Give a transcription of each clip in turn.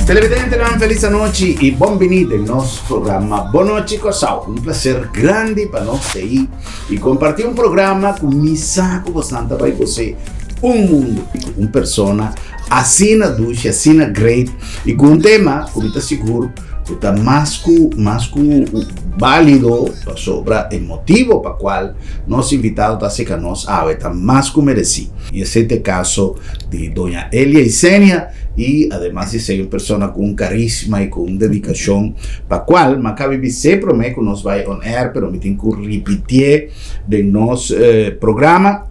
Televidente, una feliz noche y benvenuti al nostro programma Bonoci Cosau. Un placer grande para noi e compartir un programma con mi sacco bastante para você mundo, una persona assina duce, assina great e con un tema, come ti sicuro, que está más válido sobre el motivo para cual nos invitados a que nos está más que merecido. Y es este caso de doña Elia Isenia, y además de ser una persona con un carisma y con una dedicación para cual me cabe siempre que nos va a on air, pero me tengo que repetir de nuestro programa.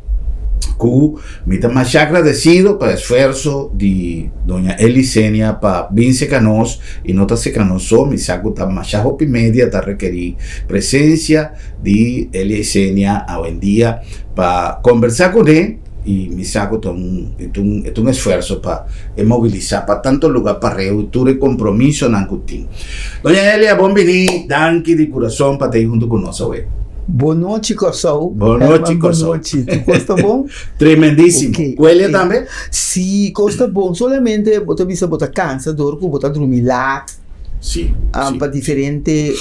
Me está más agradecido por el esfuerzo de doña Elisenia para venir a nosotros y no está que nosotros, me saco está más media, está requerir presencia de Elisenia hoy en día para conversar con él y me saco un esfuerzo para movilizar para tanto lugar para reducir el compromiso en Ancutín. Doña Elia, bienvenida, danke de corazón para estar junto con nosotros hoy. Boa noite, Corsol. Boa noite, Corsol. Boa noite. Tu gosta bom? Tremendíssimo. Okay. Coelha também? Sim, gosta bom. Solamente você precisa botar cansador, botar dormir lá. Sim. Para diferente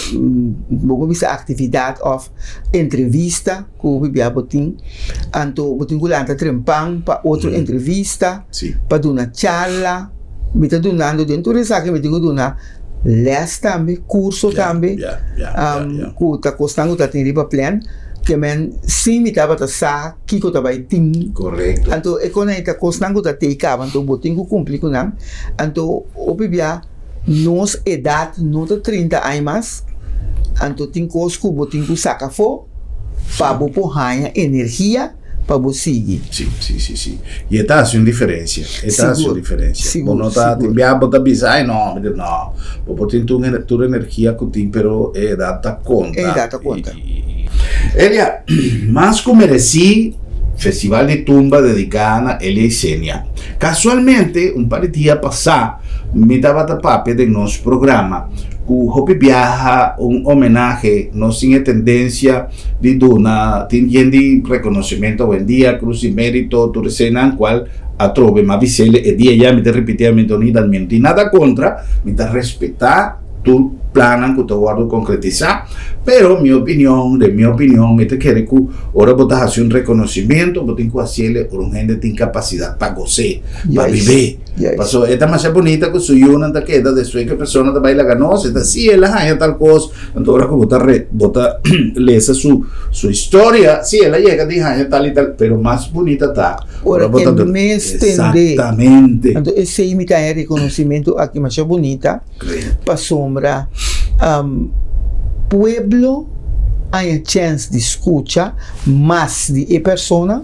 atividade of entrevista que o bebê botin. Anto botin gulanta trempang para outra entrevista. Sim. Para dar uma charla. Me está donando dentro de essa que me digo donar. Les também, curso também, que está custando, está tendo plan, que men sim me estava a sa, que eu estava tem. Correto. Então, é quando está custando, está te cava, então botinho que cumprir com não, então o bebê nos idade não está 30 anos, então tem coisa que botinho que saca fo, para botar rainha energia. Para você seguir. Sim. E está fazendo diferença. Está fazendo diferença. Bom, não está botar bizarro, não. Porque tem toda energia que tem, pero é data conta. É data conta. Elia, mas que mereci Festival de Tumba dedicada a Elia Isenia. Casualmente, um par de dias passados, me estava a pape de nosso programa. O Hopi viaja un homenaje, no sin tendencia de duna, tiene reconocimiento hoy en día, cruz y mérito, tu escena en cual a trove más visible, el día ya me te repetía, me ni nada contra, me te respetar tu plan que te guardo concretizar, pero mi opinión, me te quiere que ahora botas hacer un reconocimiento, botín que hacerle por un gente de incapacidad para gozar, para vivir. Pasó esta más bonita que soy una de queda de su que persona te baila ganosa, está así, él haya tal cosa, entonces ahora que bota lesa su historia, sí, él llega de tal y tal, pero más bonita está. Ahora que me exactamente. Entonces ese imita el reconocimiento aquí más bonita, para sombra, pueblo hay chance de escuchar más de persona,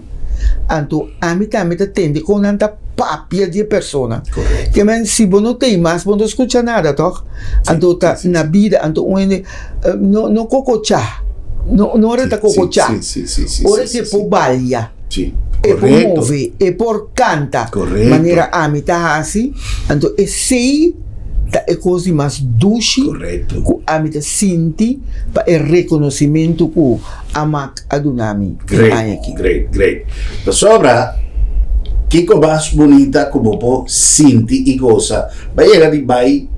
entonces a mí también te tende con tanta papia de persona. Correcto. Que men si vos no te más, vos no escuchas nada, ¿toch? Entonces na vida, entonces no cococha, no era cococha. Ora que por balia. Sí. E por move, e por canta. Correcto. Maneira a mim tá assim, então esse é coisa mais doce. Correto. Que a mim tá senti para o reconhecimento que a mak adunami. Great. Sobra que mais bonita como po sinti e goza. Vai chegar de vai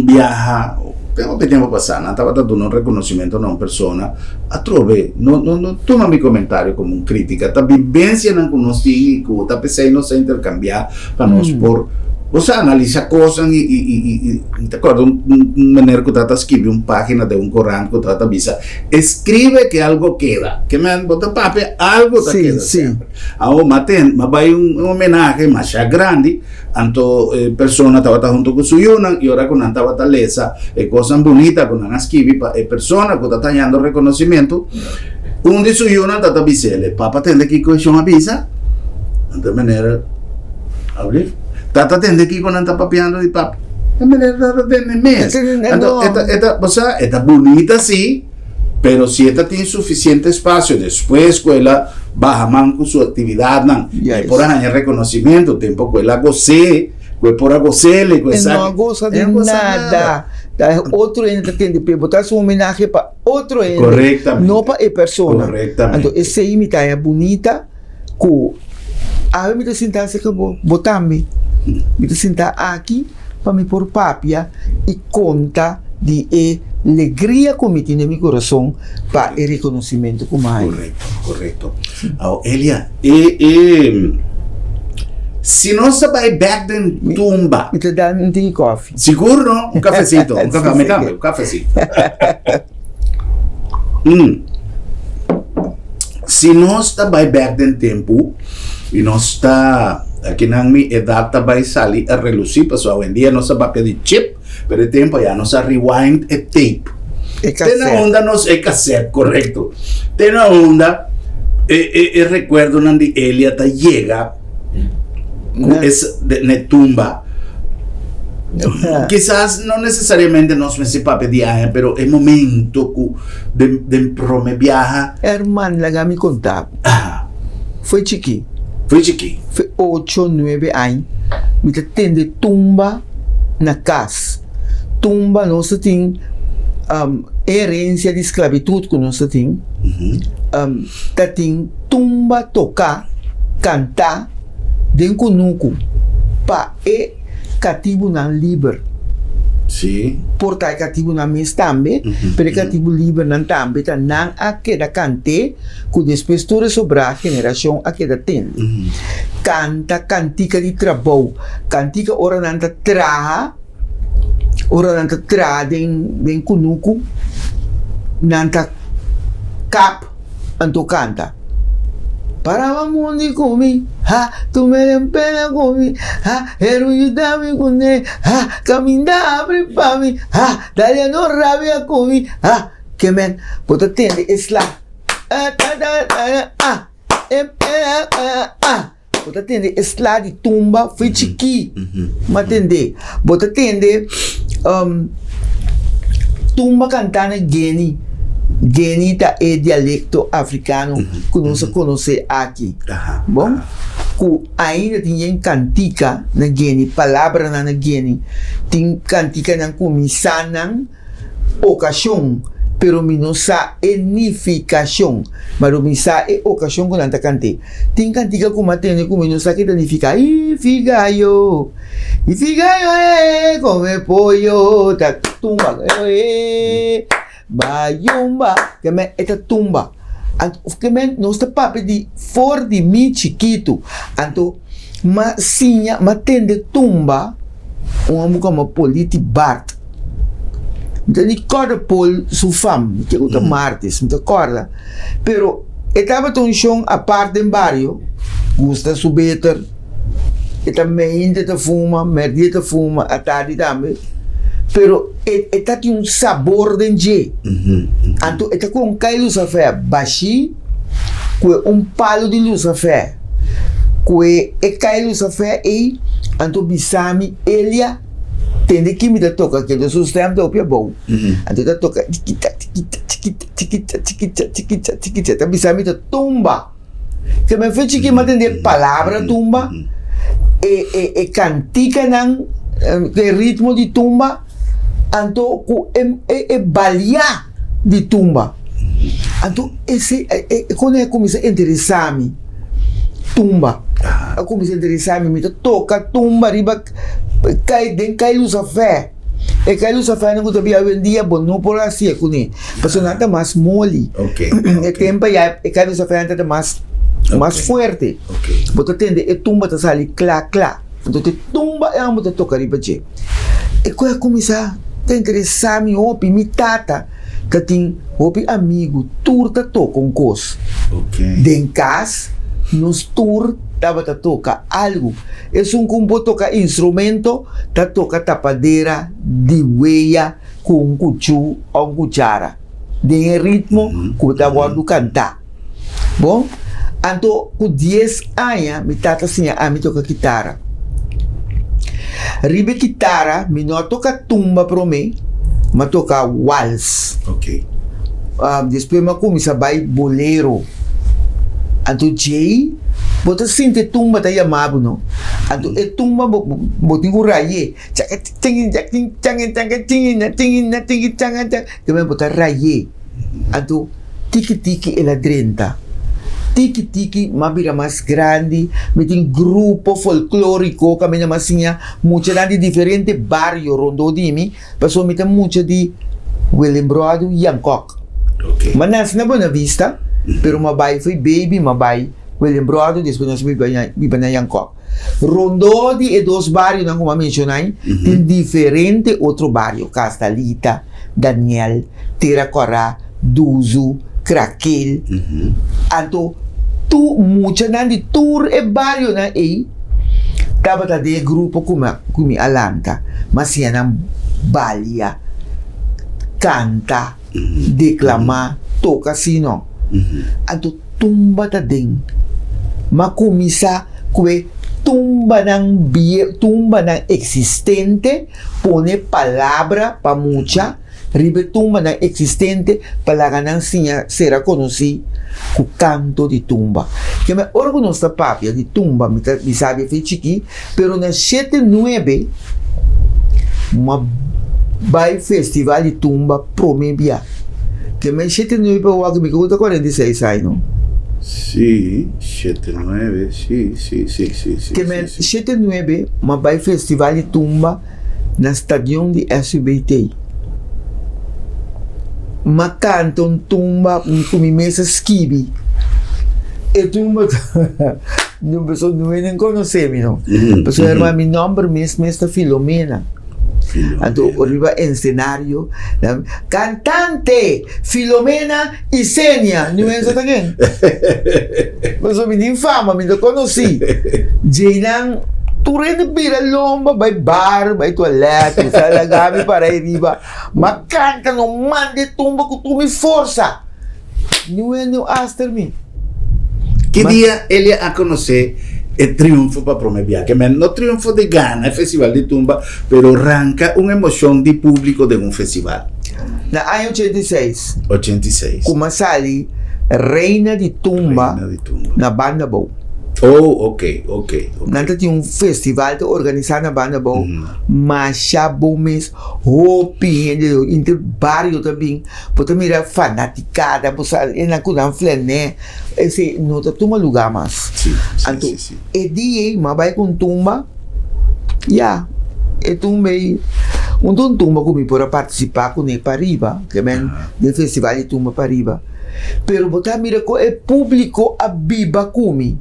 viaja. Pero que tempo passando, estava dando un riconoscimento a una persona, a trove, non toma mi comentario come un critica, ta vivencia non conosci, ta pensei non sa intercambiare, per nos por, você analisa cosas e te acordo, un menere que trata scrive una pagina de un Corán que trata visa, escribe que algo queda, que me bota pape, algo te queda sempre. Ahora, ma vai un homenaje más grande, anto persona estaba junto con su yuna y ahora con andaba talesa cosas bonitas con una scrive persona que está tallando reconocimiento, un de su yuna tata bisele, papa tende que cohesión avisa, de manera abrir. Tata tende que quando está papeando de papo. É melhor tata tende mesmo. Então, esta bonita sim, pero si esta tiene suficiente espacio después escuela baja man con su actividad nan. Yes. Por ahí reconocimiento, tiempo que la gocé, que por a gocele, que no goza de nada. Outro ainda tem de botar sua homenagem para outro ainda. Correctamente. Não para a pessoa. Correctamente. Então, essa imita é bonita, que a mim me sinta assim que botar-me. Me sinta aqui, para me por papia e conta de alegria que me tem no meu coração para o reconhecimento que mais. Correto. Elia, se nós vai back then tumba, Me te dá um tea coffee. seguro não? Um cafecito, um café, me dá um cafecito. Se nós vai back then tempo e nós está aqui na minha idade vai sair a reluzir, pessoal, hoje em dia nós vai pedir chip, pero tempo já nós rewind e tape. Tem na onda nós é cassete, correto. Tem na onda recuerdo onde Elia tá chega na tumba. Quizás não necessariamente nós me sepa pedir, pero é momento de prome viaja. Hermano, lá me contava. Foi chiqui. Foi chiqui. Foi 8, 9 anos. Me tende tumba na casa. Tumba nós tem herência de esclavitud que nós tem. Tem tumba tocar, cantar, dentro do para cativo não livre. Sim. Portai cativo na mesa também, pero cativo livre não também, tá não a queda cante, que depois toda sobra a geração a queda tem. Canta, cantica de trabalho, cantica ora não tá den kunuku, não tá cap, anto canta. Para mundi comi, tu me den pena comi, erudame con caminda abre para mí, dale no rabia comi, que men, puta tende isla, puta tende isla de tumba, foi chiqui, matende, puta tende, tumba cantando Geni tá é dialecto africano que nós conhecemos aqui. Bom? Que ainda tem cantica na Geni, palavra na Geni. Tem cantica na comissão na ocasião, pero não sa significação. Mas não sa é ocasião que nanta cante. Tem cantica como tem como não sa que significa e figayo come pollo ta tumba Bayumba, que me esta tumba. Que me nós está papo de for de mim chiquito. Anto, ma sinha, ma tende tumba, uma como politi Bart. Então, de corda pol su fam, que uta martes, não te acorda? Pero, estava tão chão a parte em barrio, gusta su beter, e também ainda fuma, merda te fuma, a tarde também. Pero está tem sabor de nje. Então está com luz a fé baixi, com palo de luz a fé, com luz a fé e então bisami Elia tem que me toca que do sistema do pia bom. Então está toca tiquita, tá bisami da tumba. Que me fez que me entender palavra tumba e cantica nan ritmo de tumba. Então, é balia de tumba. Então, quando começa a interessar-me, tumba, começa a interessar-me, me toca tumba, riba, cai luz a fé. E cai luz a fé, não sabia hoje em dia, bom, não por assim, porque nada mais mole. E tempo já, cai luz a fé, nada mais forte. Porque tende, tumba está ali, clá. Então, tumba é uma toca riba, e quando começa a interessar-me, opi, mi tata, que tem opi amigo, turta toca um cos. Den casa, nos tur, tava a tocar algo. É combo toca instrumento, tá toca tapadeira de hueia com cuchu ou cuchara. Den ritmo, que tá guardo cantar. Bom, então, com 10 anos, mi tata tinha a me toca guitarra. Ribe guitarra, me não toca tumba para mim, mas toca waltz. Depois me começa a bair bolero. Então, Jay, você sente tumba tá chamado, não? Então, é tumba, botem o raie. Também botar raie. Então, tiki-tiki ela drenta. tiki mabira mais grande, me tem grupo folclórico, caminha mais muita de diferente barrio rondo de mim, passou me tem muita de Willem Broado e Hancock. Ok. Mas nasce na Boa Vista, pero mabai foi baby, mabai Willem Broado, depois nós viva na Hancock. Rondodi e dois barrios, não como mencionei, tem diferente outro barrio, Castalita, Daniel, Tiracorá, Duzu, Craquel. Então, tu muita de tour e barrio na aí, tava de grupo como Alanta, mas se não balia, canta, declama, toca sino. Então, tumba ta ding, makumisa kwe tumba ng existente, pone palavra pa mucha, ribe tumba ng existente, palaga ng será conhecido com canto de tumba. Que me órgão sta papia de tumba, mi sabe fe chiqui, pero na 7-9, uma vai festival de tumba promebia. Que me 7-9 pa wag mi ko 46 anos, no? Sí, 7-9, sí. Que men 7-9, ma vai festival de tumba na stadion de SBT. Ma cantam tumba com mesa skibi. E tumba não pessoa não nem conhece-me, não. Pessoa irmã, meu nome mesmo é Filomena. Então, arriba em cenário, cantante Filomena e Sênia, não é isso também? Mas eu me dei fama, me não conheci. Jainang, tu rin pira lomba, vai bar, vai toalete, salagami para arriba, mas canta no mande tumba que tu me força. Não é no aster me. Que dia ele a conhecer el triunfo para Promebia, que no triunfo de Ghana, el festival de tumba, pero arranca una emoción de público de un festival. Na ano 86, 86. kumasali Reina de Tumba, na Banda Bow. Oh, ok. Nanta tinha festival to organizar na Banda Bow, mas já bom mês, hopi, entre barrio também, porque mira fanaticada, você na cuidam flené, esse não tá toma lugar mais. Sim. E dia, mas vai com tumba, e tumbei, tumba comigo para participar com ele para riba, que men do festival de tumba para riba. Pero botar mira ko é público a biba comigo.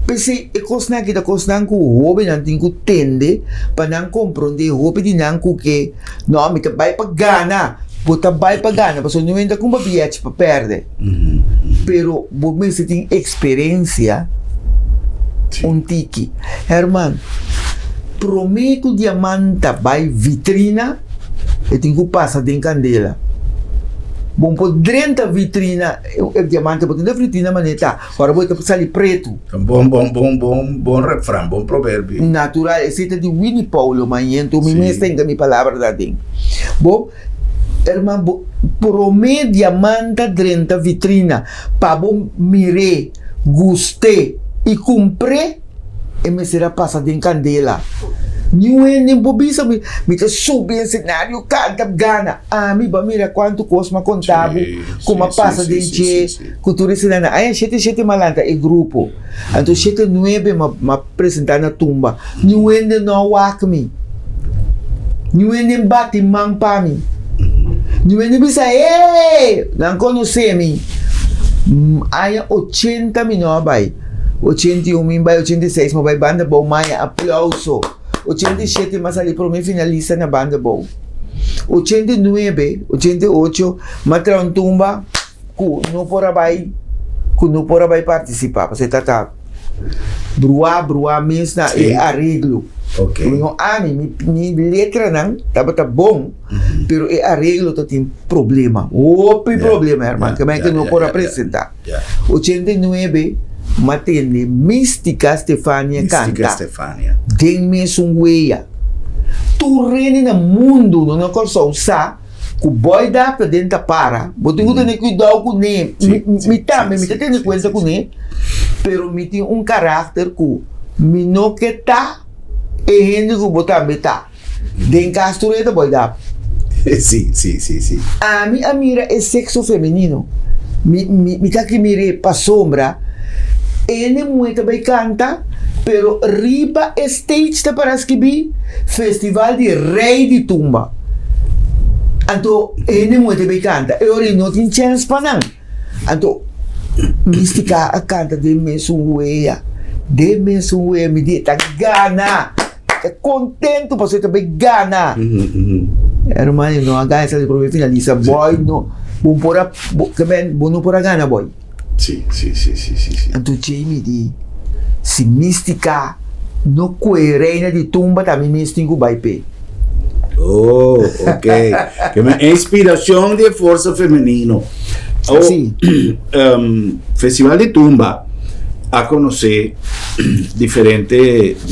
Pensei, kosna kita kosna ko hobi nantin ko tende pa nang compreender hobi din nang ko que não me vai pa gana bota vai pa gana paso não ainda com bilhete pa perde pero bo me se tem experiência tiki herman prometo diamanta vai vitrina e tenho passa de candela. Bom, por dentro da vitrina, o diamante, por dentro da vitrina, maneta. Agora, vou passar ali preto. Bom refrão, bom provérbio. Natural, esse é de Winnie Paulo, manhã, tu me tem a minha palavra da dentro. Bom, irmão, promete diamante dentro da vitrina, para bom mire, gostei e comprei, e me será passado em candela. Nem bobisa me tá subindo cenário, canta, gana. Me ba mira quanto cosma contábil, como passa de enche, cultura cidadã. Aí 7 malanta é grupo. Então 7-9 ma apresentar na tumba. Nem não wakmi. Nem bate mang pa mi. Nem bisa não conhece mi. Aí 80 mil vai. 81 mil vai, 86 vai banda bom mais aplauso. 87 mas ali para mim finalista na Banda Bow. 89, 88 matra um tumba que não pora vai participar, você tá brua mesmo e arreglo. Ok. Mi letra não tá bom, pero e arreglo tem problema. Problema, irmão, que não pode apresentar. 89 matende Mística Stefania canta. Tem mesmo weia. Tu reina no mundo, não corso usar, que o boy dá para dentro para. Botem que ter cuidado com ele. Me tem conta com ele, pero me tem caráter que me não que tá e gente que botar metá. Den castureta boy dá. Sim. A mira é sexo feminino. mi tá que mire pa sombra, ele muito bem canta, pero riba stage tá para escrever festival de rei de tumba. Então, ele muito bem canta, eu não tenho chance para não. Então, mística a canta de mesuea, me diz, tá gana, tá contento para você também gana. Hermano, não haga essa de prova finaliza, boy, no, bom por a gana, boy. Sí. Então, Jamie diz, se mística no reina de tumba, também místico vai pé. Oh, ok. Que é inspiração de força feminino. Sim. Festival de Tumba a conhecer diferente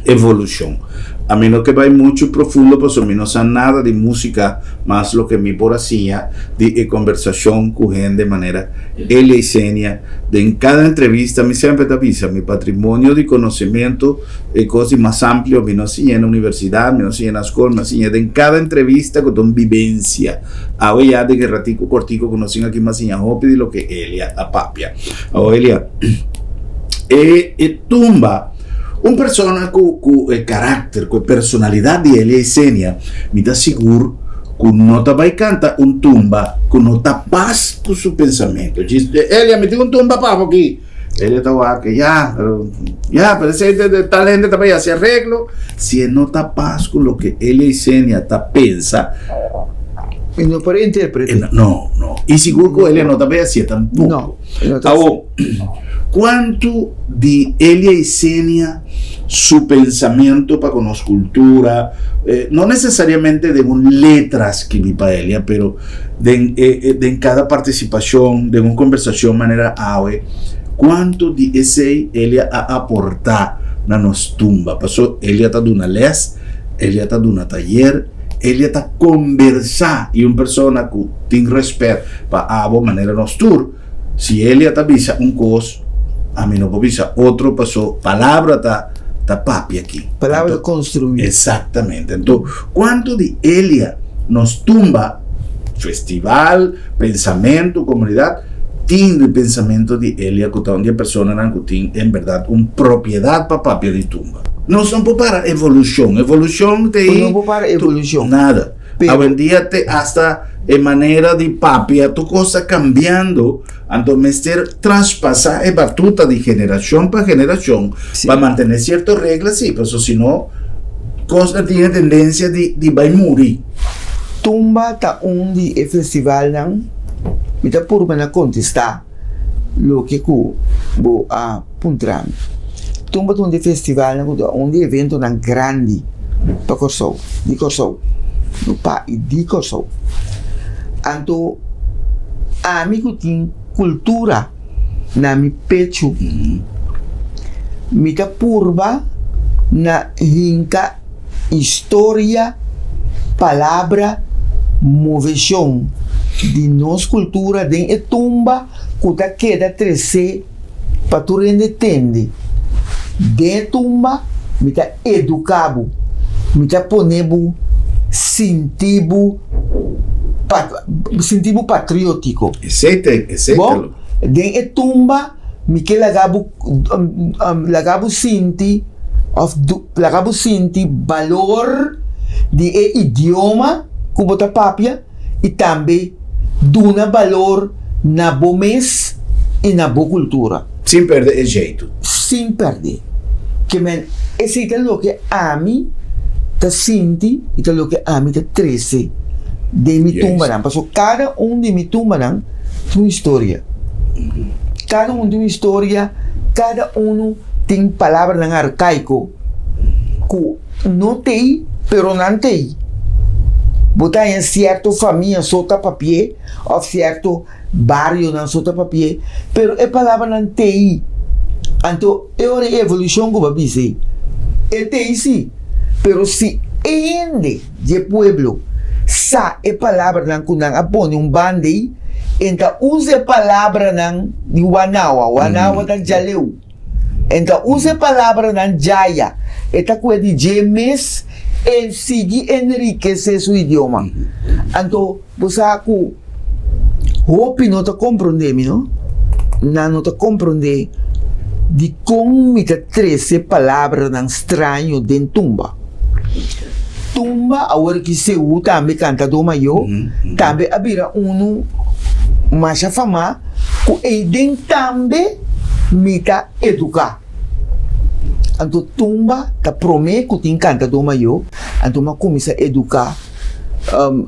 evolução. A menos que vai muito profundo, pues a mí no sé nada de música, más lo que mi por hacía de conversación con gente de manera Elia y Xenia. En cada entrevista, me siempre te avisa, mi patrimonio de conocimiento es cosas más amplio, me no sé en la universidad, me no sé en la escuela, me sé en cada entrevista con tu vivencia. Ahora ya de que ratico cortico conocen aquí más en Hopi de lo que Elia a Papia. Ahora Elia, Tumba, un persona con carácter, con personalidad de Elia y Xenia, me da seguro que no te va a cantar un tumba, que no te paz con su pensamiento. Elia, me digo un tumba, papo, aquí. Elia estaba que pero ese de tal gente te vaya a hacer arreglo. Si no te paz con lo que Elia y Xenia te piensa, y no puede interpretar. No. Y seguro que Elia no te vaya a hacer tampoco. No. ¿Cuánto de Elia y Xenia su pensamiento para con la cultura, no necesariamente de letras que vi para Elia, pero de cada participación, de una conversación manera ave, cuánto de ese Elia a aportar na nos tumba? Pasó Elia está de una les, Elia está de una taller, Elia está conversar y una persona que tiene respeto para avo manera nos tour. Si Elia está visa un cos, a mí no puedo visa otro pasó palabra está papi aquí. Palabra construida. Exactamente. Entonces, ¿cuánto de Elia nos tumba festival, pensamiento, comunidad? Tiene el pensamiento de Elia que está una persona que tiene en verdad una propiedad para papi de tumba. No son para evolución. Evolución de no para evolución. Nada. Hoy en día hasta en manera de papia, tu cosa cambiando, entonces traspasar la batuta de generación para generación, sí, para mantener ciertas reglas, sí, pero si no, cosa tiene tendencia de va a morir. Tumba ta undi e festival nan, mi ta pur na contestar lo que ku bo a puntram. Tumba undi festival nan, undi evento nan grande pa Kosovo, di Kosovo, no pa di Kosovo. Anto amigo tin cultura na mi pecho, mi ta purba na hinka historia, palavra, moveção de nossa cultura de tumba que tá queda crescer para tu entender. De tumba me tá educado, me tá ponendo sentido patriótico. Bom, de tumba me que lagabo senti valor de idioma como ta papia e também duna valor na bomes e na boa cultura. Sem perder o jeito. Sem perder. Que men, esse é o que a mim ta sinti e é o que a mim ta trece de mi tumba nan. Porque cada de mi tumba nan tem uma história. Cada tem uma história, cada tem palavra nan arcaico que não tem, pero não tem. Botar em certa família solta papel, ou certo barrio não solta papel, pero a palavra não tem. Então, é uma evolução que eu dizer. É tem sim, pero se ende de pueblo sa a palavra não que não apone bande, então use a palavra não de wanawa da jaleu. Então use a palavra não jaya. Esta coisa de gemes e seguir enriquecer seu idioma. Então, você Hopi não te compreende, não? Não te compreende de como me te 13 palavras não estranho dentro tumba. Tumba, agora que se usa, também canta do maior, também abira mais fama, que ele também me te educar. Então, tumba, te promete que tem canta do maior, então, eu começo a educar.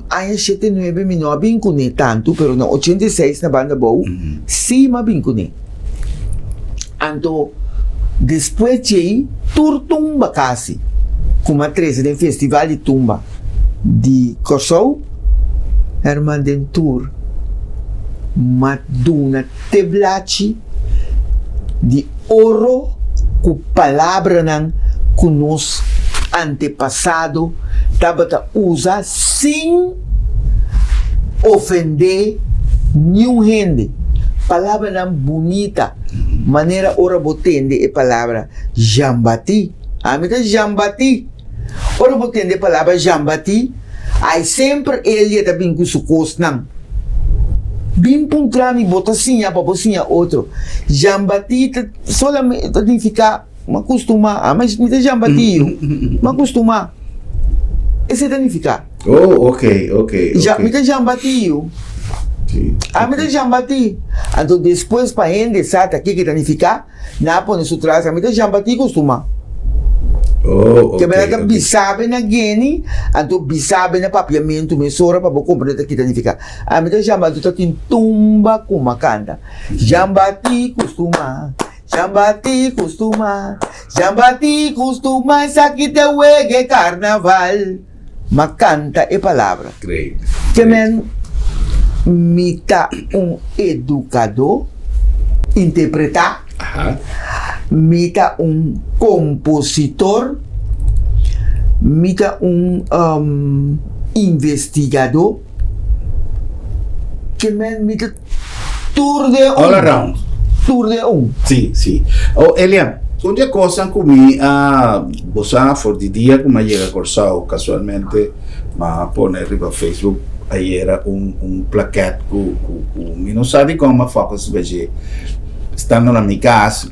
Aí 79 me não vincune tanto, pero na 86 na banda boa, sim me vincune. Então, depois de tur tumba quase, como a 13 do festival de tumba de Kosovo, herman den tour, maduna teblachi de ouro com palavra não com nos antepassado tabata usa sem ofender nenhum gente. Palavra não bonita, maneira ora botende é palavra jambati. A mim jambati. Ora botende palavra jambati, aí sempre ele está bem com sucos não. Bem puntrami bota assim, para assim outro. Jambati solamente significa me acostumar, mas me jambati, me acostumar. Esse significa. Oh, ok. Me jambati. A me jambati. Então depois para gente sabe aqui que significa, na põe isso traz, a me jambati costuma. Oh, que beleza bisabe na geni, então bisabe na papiamento, mesora para compreender o que significa. A me jambati tá tem tumba como canta. Jambati costuma. Jambati costuma, essa aqui te uegue carnaval. Mas canta é palavra. Great. Que me tá educador, interpretar, me tá compositor, me tá investigador, que me tá tour de all around. Tour de Sì. Oh, Elia, una cosa come você for di dia come llega Corsao casualmente, ma pone arriba a Facebook ayer un plaquete que non sabe como focus veje stando na minha casa,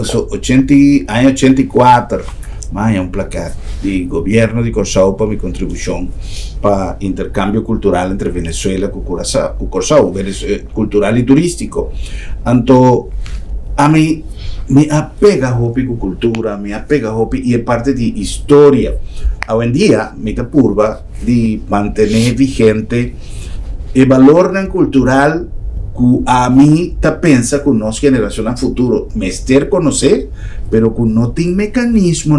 so 84, ma è un plaquete di governo di Corsao para mi contribución para intercambio cultural entre Venezuela e Corsao, cultural e turístico. Anto a mí me apega hopi con cultura, me apega hopi y es parte de historia. Hoy en día me apurva de mantener vigente el valor cultural que a mí te pensa con nos generación a futuro, me ester conocer, pero que no tiene mecanismo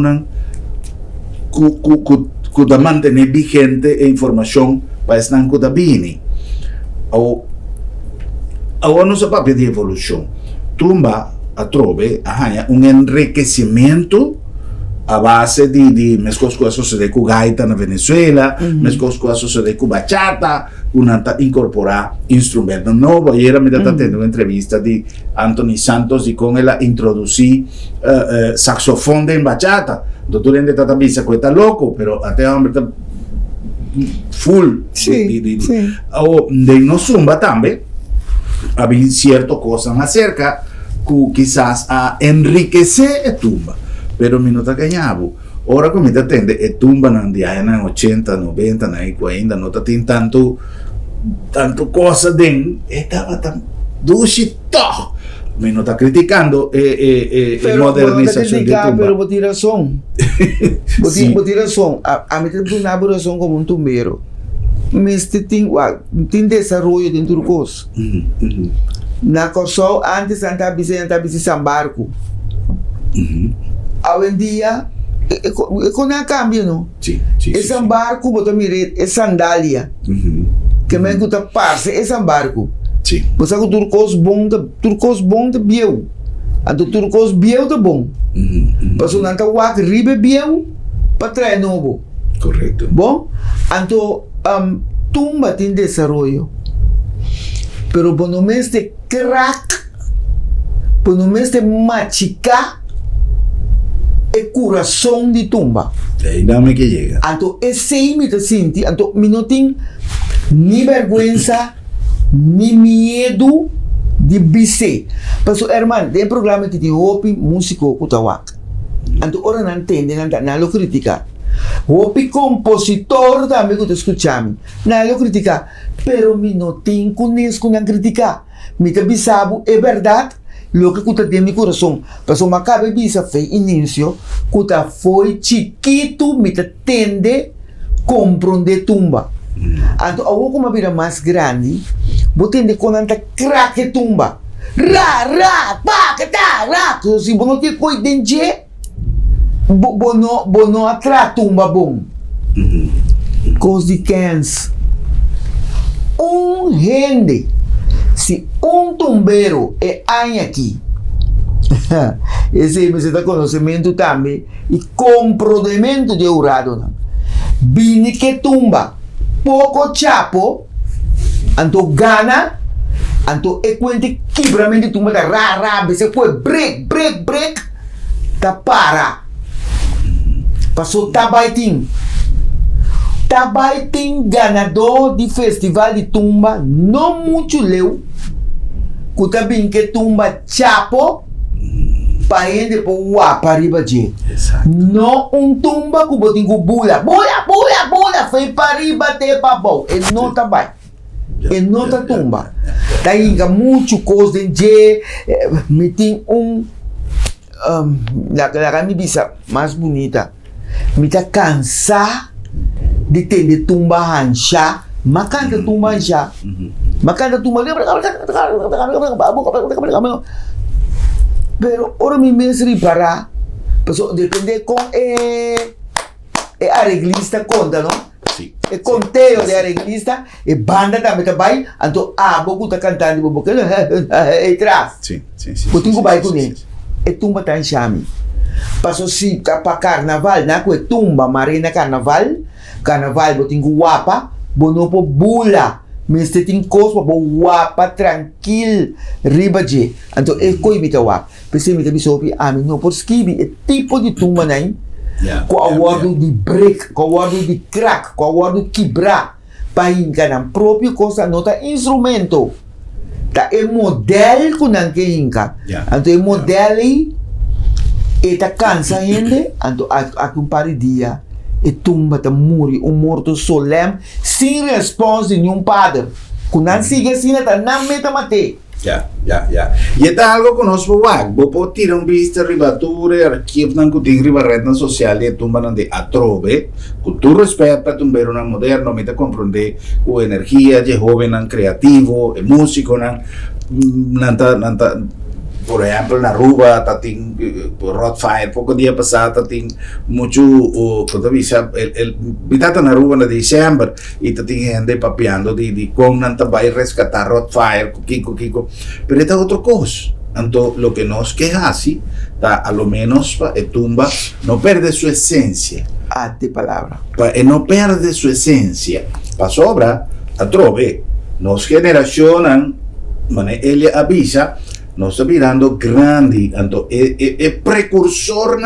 que da mantener vigente e información para estar que da bini. Ahora no se papel de evolución. Tumba a trove un enriquecimiento a base de mescos cosas sucede con gaita na Venezuela, mescos cosas sucede con bachata, incorporar instrumentos nuevos. Ayer me estaba teniendo una entrevista de Anthony Santos y con él introducí saxofón en bachata. Doctor Ende está vista que está loco, pero hasta hombre está full. De no zumba también había ciertas cosas acerca que quizás a enriquecer a tumba, pero mi nota cañabo. Ora come ti attende e tumba negli anni 80, 90, negli 40, non ti tanto cosa den e stava tan duscito. Mi nota criticando e modernizzazione di tumba. Pero vos tienes razón. Vos tienes razón. A mí te una razón como un tumbero. Este tem desarrollo dentro do curso. Na Kosovo, antes andava sem barco. Hoje em dia, com a cambio, não? Sim. Esse barco, botou miret, é sandália. Que me gusta parce, esse barco. Sim. Você com turcos bom de biel. Ando turcos biel de bom. Passou na wak ribe biel, para trás novo. Correto. Bom, ando tumba tem desarrollo. Pero por no mes de crack, por no mes de machicar el corazón de tumba. Ahí dame que llega. Anto ese me te senti, anto mi no tengo ni vergüenza, ni medo de bise. Paso, hermano, de programa que te hopi músico kutawak. Anto ora não entende, não lo critica. Hopi compositor também que te escutamos. Não lo critica. Pero mi no tenho conheço não criticar. Mi te bisabo, é verdade. Lo que kuta tem mi coração. Paso, macabe bisa fei início. Kuta foi chiquito, mi te tende compreender tumba. Anto, ako kung mabira mais grande, botende ko nanta craque tumba. Ra, pakata, ra. So, si bono ti ko'y denje, bono atra tumba bom. Cos de cans. Gente, se tumbero é aqui, esse você está conhecimento também, e comprometimento de urado. Bini que tumba. Poco chapo, anto gana, anto equente quebramento tumba da ra, se foi break, ta para. Passou Tabaitim ganador de festival de tumba, não muito leu, kuta bem que tumba chapo, para ir para o arriba de. Não tumba que botem com bula, foi para arriba até para bom, e não também. E não tá tumba. Daí muito coisa de me tem la minha bisa mais bonita. Me tá cansar de ter de tumba hancha, macanta tumba hancha, macanta tumba. Pero ora mi mesri para, pues depende con arreglista conta, ¿no? Sí. El conteo de arreglista, banda también trabalha, anto boku tá cantando, boku atrás. Sí. Botinho vai com ele. E tumba tá em chame. Passo si para carnaval, na que tumba marina carnaval botinho guapa, bonopo bula. Mas tem coisa para guapa, tranquilo, riba de. Então, é coisa que guapa. Pensei que me soube, não por esquive, é tipo de tumba, né? Com a word de break, com a word de crack, com a word de quebrar. Para encarar próprio coisa, não tá instrumento. Tá é modelo que não quer encarar. Então, é modelo e tá cansa ainda, então, a um dia. E tumba ta muri morto solene sem resposta de nenhum padre. Quando não sigue assim, não meta mate. Ya. E é algo que nós vamos tirar vista ribature, arquivo não que riba rede social e tumba não de atrove, com tu respeito para tumbeiro não moderno, meta compreender a energia de jovem não criativo, músico não por exemplo, na Aruba, tating Rottfire, pouco dia passado, tating muito, bitata na Aruba na December, e tating gente papiando de como não vai resgatar Rottfire, kiko. Pero esta outra coisa. Então, lo que nos queja así, a lo menos tumba no perde su esencia. De palavra. No perde su esencia. Pa sobra, a trove, nos generacionan, ele avisa, nós está virando grande, então é precursor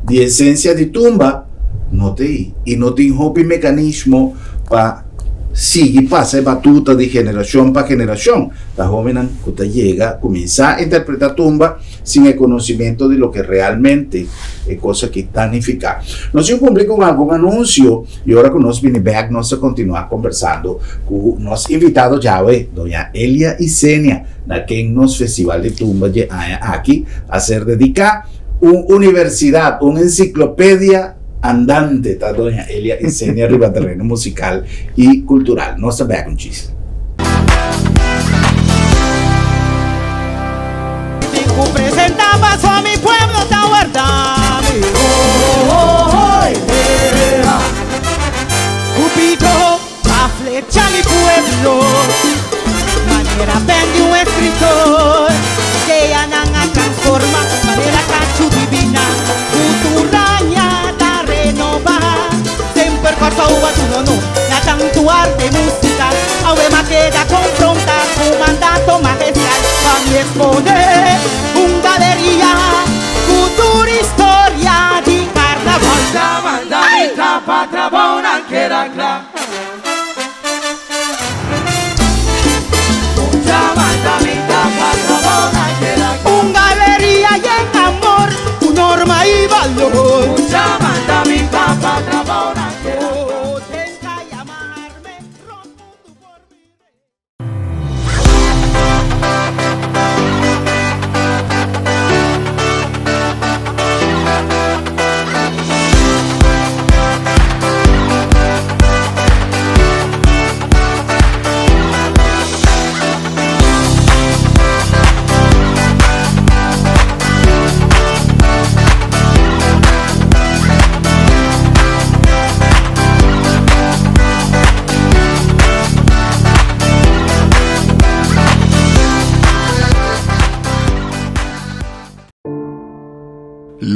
de essência de tumba, não tem, e não tem hobby mecanismo para seguir, passa batuta de geração para geração, da jovem que chega, começa a interpretar tumba sem o conhecimento de lo que realmente é coisa que danifica. Nós cumprimos com algum anúncio e agora que nós vamos back, nós vamos continuar conversando com o nosso invitado já, doña Elia Isenia, na quem nos Festival de Tumba de aqui a ser dedicada uma universidade, uma enciclopédia andante, tá, doña Elia Isenia arriba terreno musical e cultural. Nós estamos back, muchísimo. Presentaba a mi pueblo Tahuardami. Cupido a flecha mi pueblo. Manera vende un escritor que anan a transforma manera cachu divina. Culturaña da renovar. Sempre cosa uva tu no la tanto arte música. Aue ma queda confrontar su mandato magistral. A mi exponer un galería, cultura, historia di carnaval. Ay! Trapa, trabona, queda clar.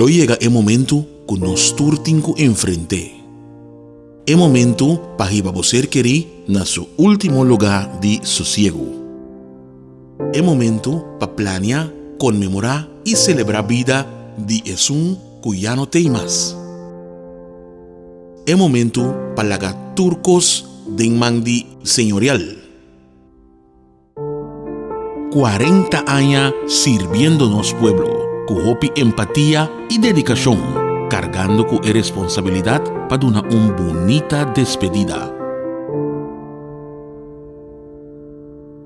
Lo llega el momento que nos turtinco enfrente. El momento para que você querer na su último lugar de sosiego. El momento para planear, conmemorar y celebrar vida de Jesús que ya no tem más. El momento para lagar turcos de mandi señorial. 40 años sirviéndonos pueblo, con hopi empatía y dedicación, cargando con responsabilidad para una bonita despedida.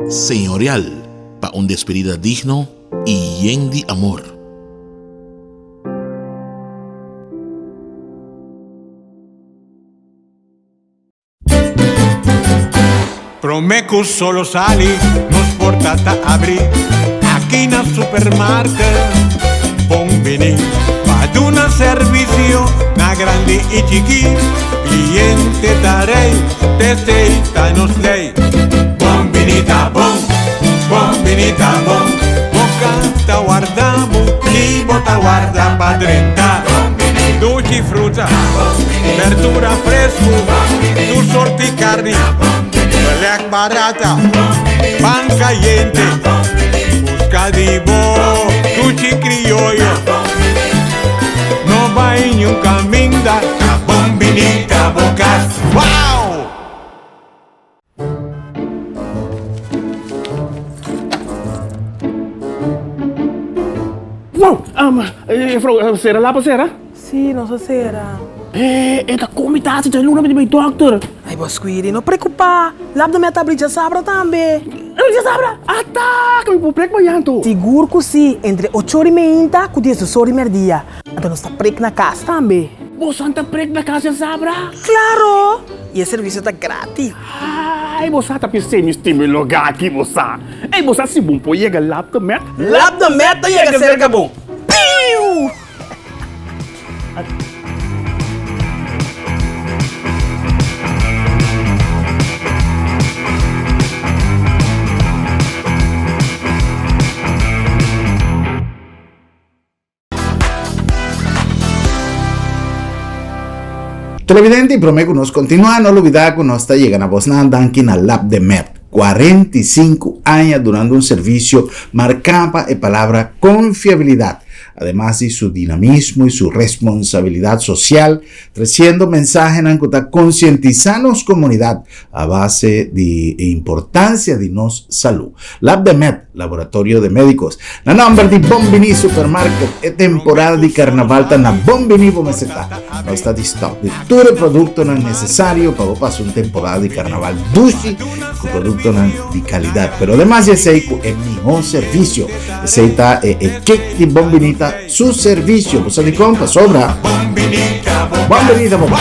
Señorial, para una despedida digno y lleno de amor. Promeco solo sali, nos portata abri, aquí na supermarket, bombini, ad una servizio, na grandi e chiqui, cliente darei, testeita nos lei, bombinita bom, boca ta guardamo, libo ta guarda padrenta, dolci frutta, verdura fresco, tu sorti carni, Black barata, pan caliente, busca de bo, cuchi criollo. No va en un camino da bombinita bocas. ¡Wow! Mevrouw, Sarah, laat maar Sarah. Sì, non so se era. Esta comitatie te luna met mijn dokter. Ai, Bosquiri, non preoccupa. Labda me tablica sabra também. Já sabra, ataca, me prek maar janto. Seguro que sim, entre 8 horas e meia com 10 horas e meia. Então nós tá prek na casa também. Vos santa prek na casa sabra? Claro! E o serviço tá grátis. Ai, vos santa pensei me estimulou aqui, vos sa. Ei, vos sa se bom pô chega lá do met. Lá do meta chega cerca bom. Piu! Televidente y promecunos continúa, no olvidar que nos está llegando a Bosnan Dunkin al Lab de Met. 45 años durando un servicio marcaba la palabra confiabilidad, además de su dinamismo y su responsabilidad social, trayendo mensajes en que concientizando comunidad a base de importancia de nos salud. Lab de Med, laboratorio de médicos. La nombre de Bombini Supermarket, es temporada de carnaval, tan la Bombini Bomeseta. No está de stock de todo el producto no es necesario para pasar una temporada de carnaval dushi con producto de calidad, pero además ya sé que es mejor servicio. Ese está el cake de Bombinita, su servicio, pues de compra sobra. Bombinita Bombas.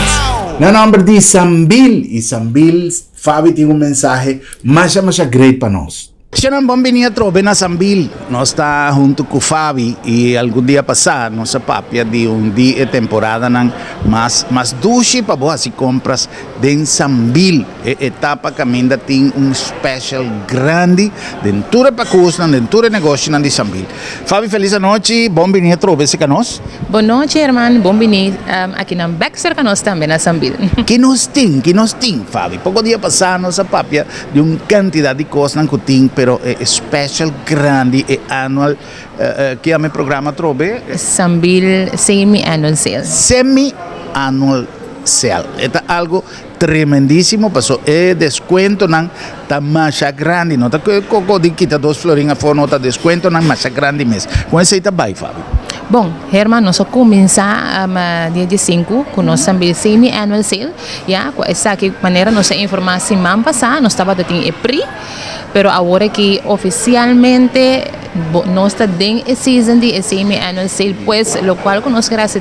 La nombre de Sambil y Sambil Fabi tiene un mensaje más great para nosotros. Shannon Bombini a trove na Sambil. Nós está junto com o Fabi e algum dia passado nossa papia de dia e temporada nan mas duche para boas se compras de Sambil. Etapa que ainda tem special grande dentro para custo, dentro negócio de Sambil. Fabi, feliz noite. Bombini a trove se canos. Boa noite, irmão. Bombini aqui na Baxter canos também na Sambil. Que nos tem, Fabi. Pouco dia passado nossa papia de uma quantidade de coisas que tem, pero special grande e annual que é o programa trove Sambil semi-annual sale. Semi-annual sale. É algo tremendíssimo, passou desconto nan tá mais grande, não tá coco de quita 2 florinhas fora, não tá desconto nan mais grande mês. Com esse tá bem, Fábio. Bom, Herman, nós começamos dia 5 com o nosso semi-annual sale. Com essa maneira, nossa informação mais passada, nós estava em EPRI, pero agora que oficialmente nós está dentro da season de semi-annual sale, pues, lo qual nós queremos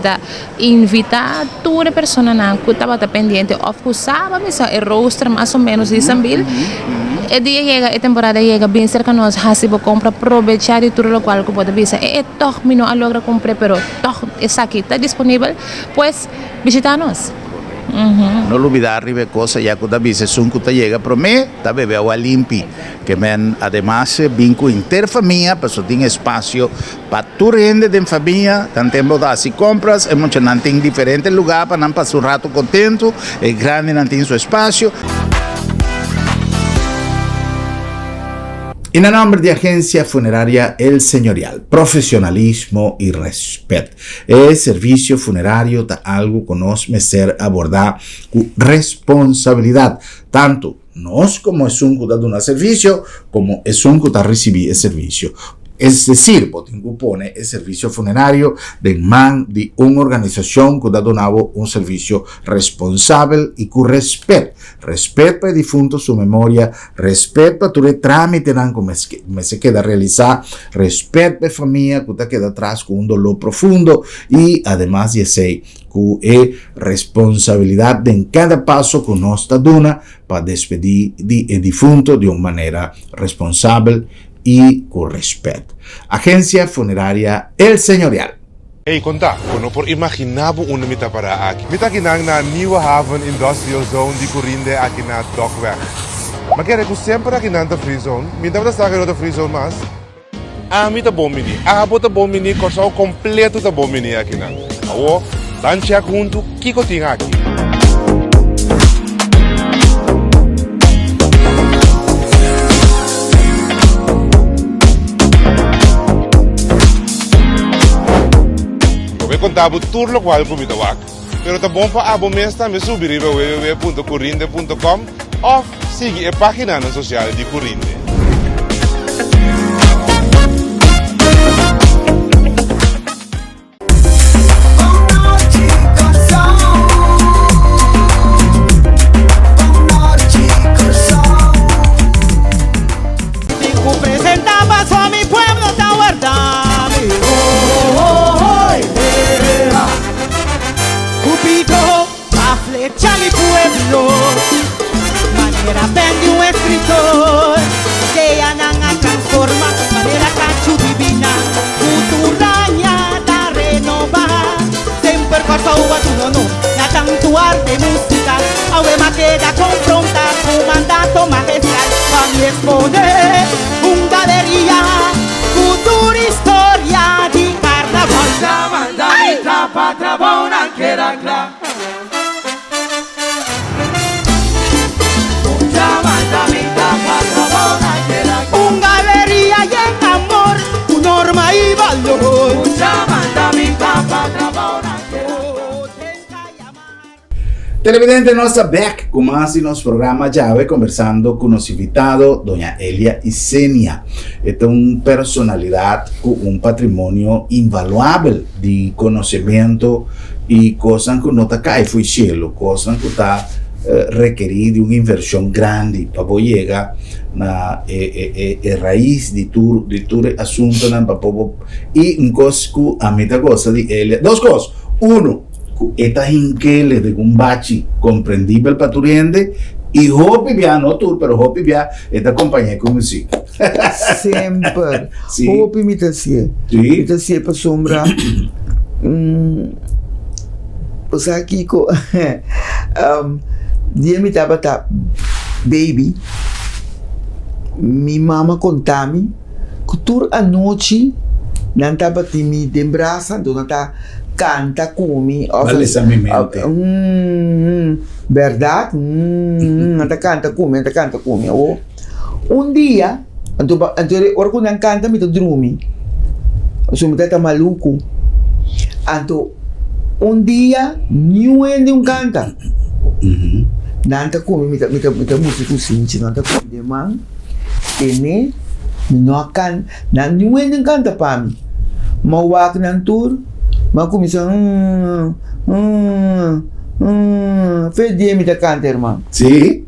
invitar toda pessoa que estava pendiente, of que sabe, o roster mais ou menos de Sambil. E dia chega, a temporada chega bem cerca de nós, se você compra, aproveitar de tudo o qual pode ver. E toch, não logra comprar, pero toch, essa aqui está disponível, pues, visita nós. No olvidar arriba cosa ya que dice son que llega pero me bebe agua limpi que men además vinco interfamia para so tiene espacio para tu rende de familia tan tempo da si compras e mucho nan en diferentes lugares para nan pasar un rato contento el grande nan tiene su espacio. En el nombre de Agencia Funeraria El Señorial, profesionalismo y respeto. El servicio funerario da algo que nos ser abordar con responsabilidad, tanto nos como es un que da un servicio, como es un que da recibir el servicio. Es decir, Botingu pone el servicio funerario de man de una organización que da donado un servicio responsable y con respeto. Respeto para el difunto, su memoria, respeto para todo el trámite como se queda realizar, respeto para la familia que queda atrás con un dolor profundo y además de ser con responsabilidad de en cada paso que nos da dona para despedir el difunto de una manera responsable y con respeto. Agencia Funeraria El Señorial. Hey, conta, kono por imaginabo una mita para aqui. Mita kinang na Nieuwe Haven Industrial Zone di Corinde aqui na Dockweg. Maar kijk, ik sempre aqui na Free Zone. Mita para estar aqui na Free Zone mas. Mita bomini. Bota bomini, corso completo da bomini aqui na. Awo, dan check junto, kiko ting aqui. Contavo turlo qual comida wak. Pero tá bom para abo mesmo me subir a www.corinde.com ou siga a página social de Corinde. Presentaba a mi pueblo está guardado. Flecha mi pueblo, manera vende un escritor que ananga transforma, manera cachu divina, culturaña da renovar, sempre corso a tu no, na tanto arte música, aue queda confrontar su mandato magistral, para mi exponer un galería, cultura historia di carnaval. Manda mi trapa, trabona que era clara. Un galería y en amor, un norma y valor. Mucha mandamita para Televidente nossa back com mais nosso programa Llave conversando com nosso invitado Doña Elia Isenia. Esta é uma personalidade com um patrimônio invaluável de conhecimento e coisas que não está cai foi cielo, coisas que está requerir uma inversão grande para chegar na raiz de tu assunto na papo e um coisa que a mim gosta de ele duas coisas esta inquele de um bachi compreendível para tu rende e hopi via no tour pero hopi via esta companhia com música sempre sí. Hopi me tasia para sombra pues aqui co dia me tava baby mi mama contami que tur a noite não tava me dembraça então não tá canta come vale essa minha mente verdade não tá canta come dia então hora quando não canta me tô dormi so me tá maluco então dia nenhum canta nanta come mita música sinci nanta come de man tene não akan nan nenhum canta para mim mawak nan tour ma começa fez dia me canta irmão sim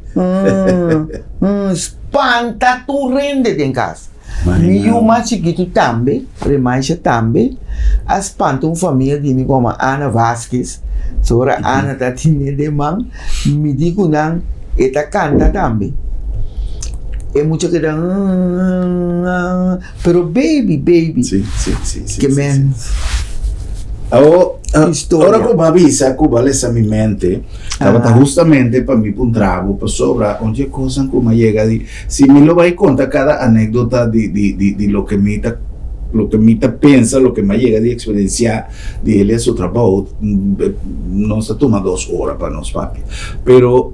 espanta tu rende em casa mi uma chiquito também remaixa também espanta uma família de mim como Ana Vasquez sora Ana tá tinha de man me digo não eta canta também é muito que dá, pero baby sí, que man Historia. Ora Cuba avisa, Cuba lesa mi mente, estaba justamente para mi puntravo, para sobra, ogni cosa come llega di, si me lo vai conta cada anécdota di lo que mi pensa, lo que me llega de experiencia de él a su trabajo, nos toma 2 horas para nos papi, pero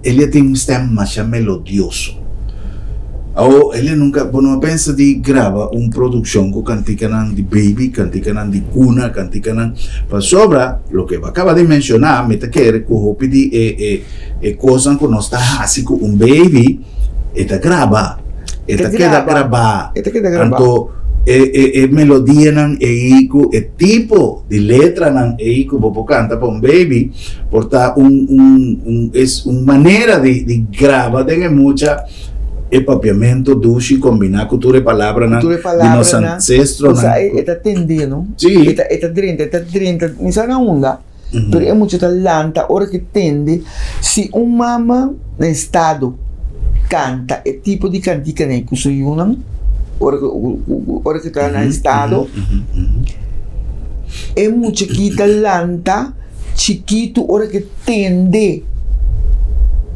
él tiene un stem más melodioso. Ele nunca, bueno, pensa di grava una produzione con canticanan di baby, canticanan di cuna, canticanan pa sobra lo che acaba di menzionare, mette che con hopi di e cosa con nostra hasico un baby e ta grava e ta queda grava tanto e melodia nan e ico e tipo di letra nan e ico popo canta pa un baby porta un manera di grava tenga mucha e papiamento duci combinare con tutte le parole di nostri ancestri. È attendendo. Sì. È dentro. Mi sa una onda. Però è molto talenta. Ora che tende, se un mamma nel stato canta e tipo di cantica nei cui una, ora che sta nel stato, è molto chi talenta, chiquito, ora che tende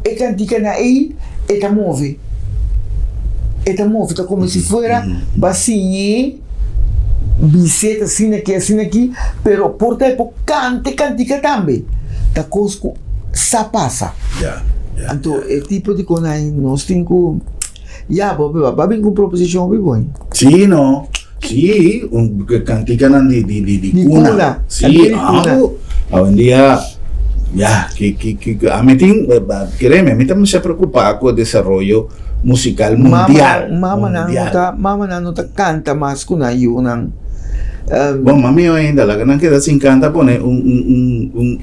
e cantica nei e ta muove. Está movida como si fuera vacío, biseta assim aqui, pero por tempo cantica também. Da cosco sa passa. Então é tipo de coisa nós temos vai vir com proposição bom. Sim, não. Sim, cantica di cuna. Sim, hoje em dia que a mí créeme, a mí también se preocupa con el desarrollo musical mundial. Mama não tá canta mais com a Yunan. Bom, mami ainda la ganan queda sin canta pone un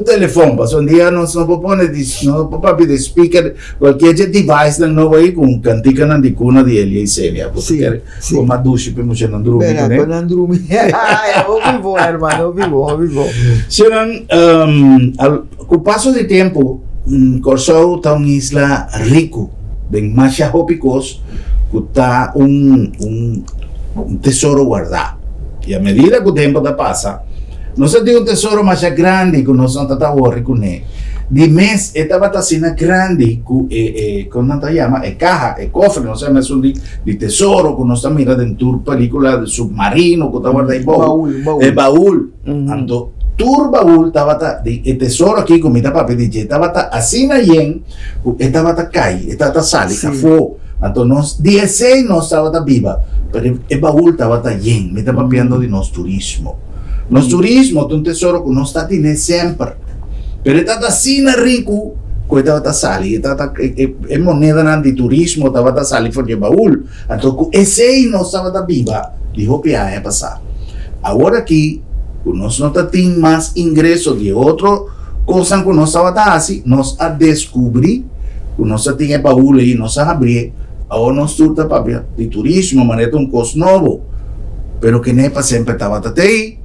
teléfono, pasó un día no pone no papi de speaker cualquier device del nuevo ahí con cantica nan di cuna di Elia y Celia, porque con más dushi per mucho nandrumi. Per nandrumi. Vivo hermano, vivo. Serán con paso de tiempo Corsou está una isla rico de machas hópicos que está un tesoro guardado. Y a medida que el tiempo pasa, no se tiene un tesoro más grande que no son tratado con él. Di mes, esta batacina grande, con tanta llama, caja, cofre, no sé, es un di tesoro, que no se mira dentro de película de submarino, que está guardado el baúl. Ando, tur baúl, estaba el tesoro aquí, con mi papi, dice, estaba así na yen, estaba calle, estaba sali, cafó. Entonces, 16 no estaba viva, pero el baúl estaba lleno, me estaba pidiendo de nuestro turismo. Nuestro turismo es un tesoro que no está tiene siempre, pero está así rico, que estaba sali, es moneda de turismo, estaba sali por el baúl. Entonces, ese no estaba viva, dijo que ya pasar. Ahora aquí, nos no tiene más ingresos de otro cosa que no estaba así, nos a descubrir que no se tiene baúl y no se abrir. Ahora nos surta papia de turismo, maneta un cos nuevo, pero que nepa siempre estaba tatei,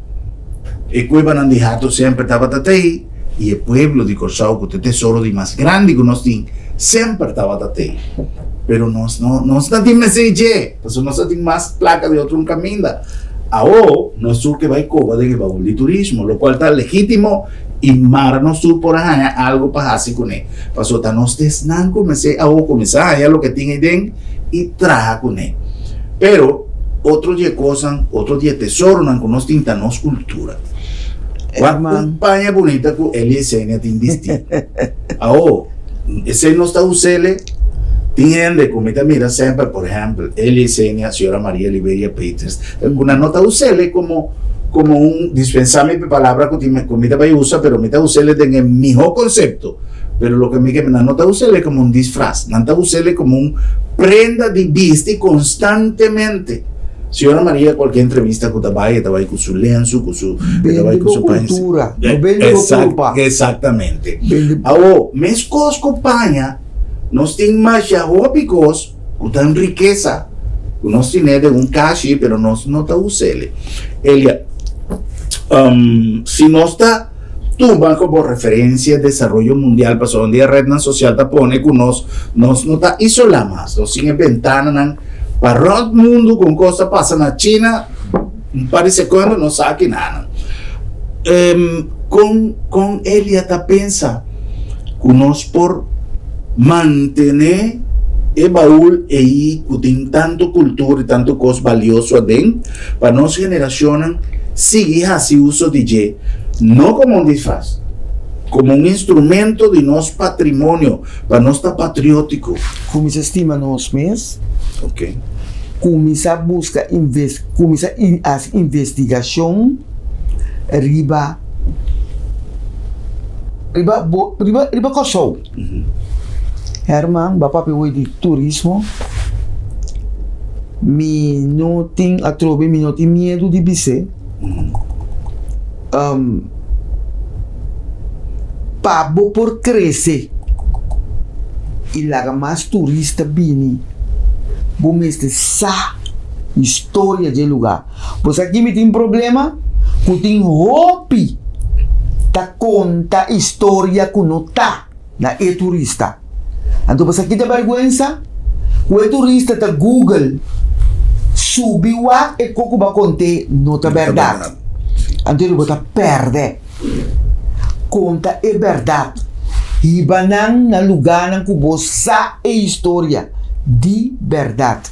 el cueva nandijato siempre estaba tatei, y el pueblo de Corsau, que es tesoro de más grande que nos tiene, siempre estaba tatei. Pero no tiene mensaje, pues no tiene más placa de otro camino. Ahora nos surge va y coba de baúl de turismo, lo cual está legítimo. Y mar no sur por allá algo para así con él. Pasó tan nos desnan comencé a comenzar allá lo que tiene den y traja con él. Pero otro día cosas, otro día tesoro no con nos tinta nos cultura. Una campaña bonita con él y escena tin distinto. Ahora ese no está usele tiende como mira siempre por ejemplo él y escena señora María Liberia Peters una nota usele como un dispensable de palabras que me va a usar, pero me va a usar en el mejor concepto. Pero lo que me no está usarle como un disfraz, no está usarle como un prenda de viste constantemente. Señora María, cualquier entrevista que te vaya con su lienzo, con su cultura, exactamente. Ahora, mes compañía, nos tienen más hópicos que están riqueza. Nos tiene de un cash, pero no está usarle. Elia, si no está tumban como referencia de desarrollo mundial, pasó un día red social te pone que nos está isolada más, nos sin ventana para el mundo con cosas pasan a China, parece quando não sabe nada. Com ele até pensa que nós por manter o baú aí que tem tanto cultura e tanto coisa valioso dentro, para nossa geração seguir assim uso de DJ, não como um disfraz, como um instrumento de nosso patrimônio, para nós estar patriótico. Começa a estimar nós mesmos. Ok. Começa a buscar, começa a investigação riba Kosovo. Herman, bapak pewoi de turismo, mi não tem medo de bise. Pabo por crescer e lá mais turista bini, bom este sa história de lugar. Pois aqui me tem problema, que tem hopi ta conta história que não tá na turista. Então, pois aqui tem vergonha, o turista ta Google subiu e coco ba conte não tá verdade. Então ele bota perde. Conta é verdade. Ibanang na lugar ng kubosa e história de verdade.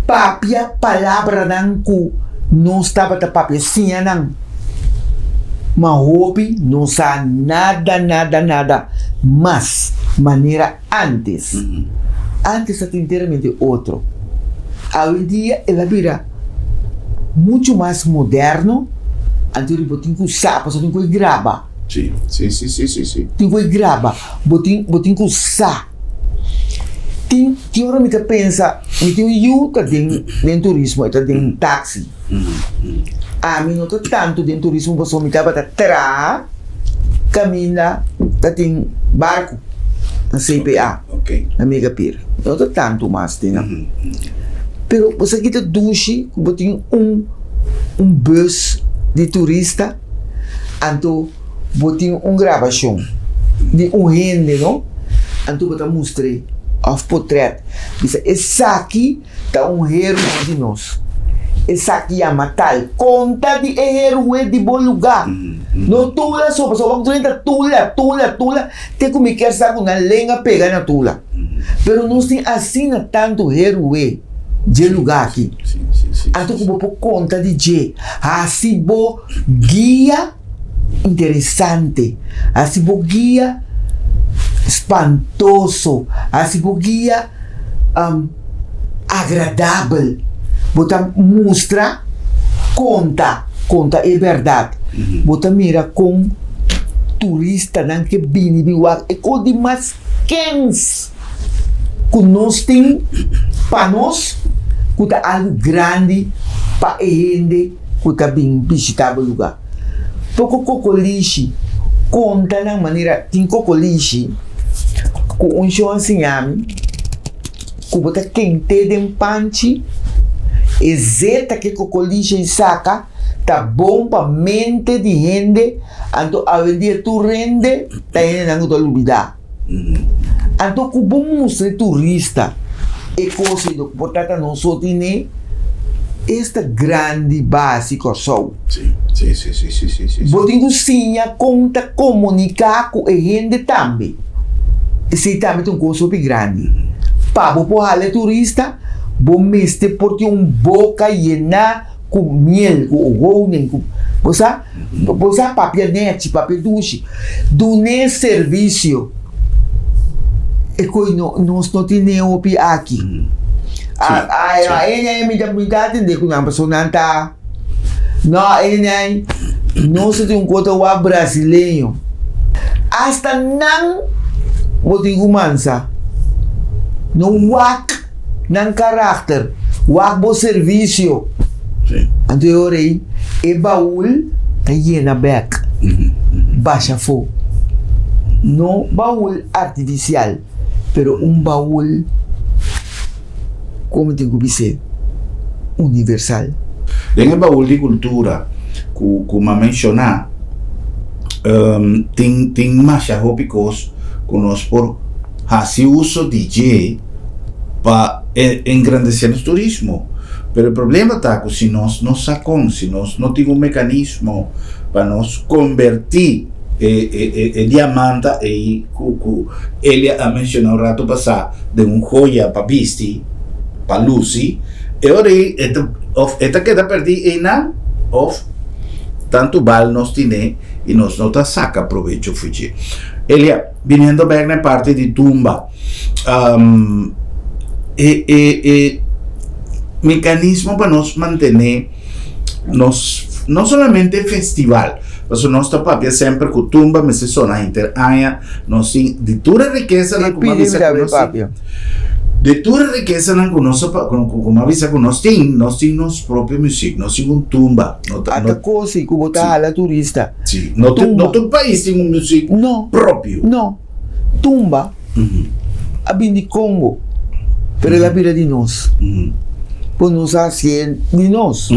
Papia palavra nang ku não estava ta papia sinha nang mahopi não sa nada mas maneira antes inteiramente outro. Hoje em dia ela vira muito mais moderno. Antes ele botin que usar, passou tem que grava. Sim. Tem que grava, botin que usar. Tem hora me pensa, me tem yuta den turismo, eta den táxi. A mim não tá tanto den turismo, você me tava tra caminha, tá tem barco na CPA, na Mega Pier. Não tá tanto mais, tem. Pero você aqui tá duche, botin bus de turista, então botin gravação de rende, não? Então bota mostrei of portrait. Bisa esse aqui tá héroe de nós. Esse aqui é matal. Conta de héroe de bom lugar. Não tula só vamos tentar tula. Tem que me quer saber na lenha pegar na tula. Pero não tem assim tanto héroe de lugar aqui. Então como por conta de J, assim bo guia interessante, assim bo guia espantoso, assim bo guia agradável, bota mostra, conta é verdade, bota mira com turista não que bini biwak e com de mais quens que nós tem para nós que tá algo grande para a gente que tá bem visitável lugar. Pouco cocolixe conta na maneira tem cocolixe com show assim que bota quente de panchi e zeta que cocolixe saca tá bom para mente de gente então a dia tu rende tá indo na lubida. Então que bom ser turista e coisa do portanto não só tem esta grande base Kosovo. Sim. Botin cozinha conta comunicar com a gente também. Esse também tem coisa bem grande. Para o turista, bom mestre porque boca llena com miel, com ogônia, com você papel net, papel duche, do serviço. E coi nós não temos aqui. Me dá entender que uma pessoa não está. Nós temos coisa brasileiro. Hasta não botin humansa. Não wak não caráter, wak bo serviço. Então aí e baú tá llena back. Baixa fogo. Não baú artificial. Pero baú, como tem que dizer, universal. Tem baú de cultura, como mencionar, tem mais tópicos que nós por fazer uso de DJ para engrandecer o turismo. Pero el problema está que si nos sacamos, si no tenemos un mecanismo para nos convertir el diamante, y él ha mencionado un rato pasado de un joya para Visti, para Lucy, y ahora esta queda perdida en nada, tanto val nos tiene y nos nota saca provecho fuchi. Elia, viniendo a ver la parte de tumba, mecanismo para nos mantener, no solamente festival, pero nuestra papia siempre con tumba, me se zona interaña, nos de toda riqueza la como avisa de toda riqueza la conoce como avisa con nos nos propio música, nos un tumba, hasta cosa como está la turista. Sí, no tu país tiene un música propio. No, tumba, a de Congo, pero la vida de nos. Pues nos hacen de nos.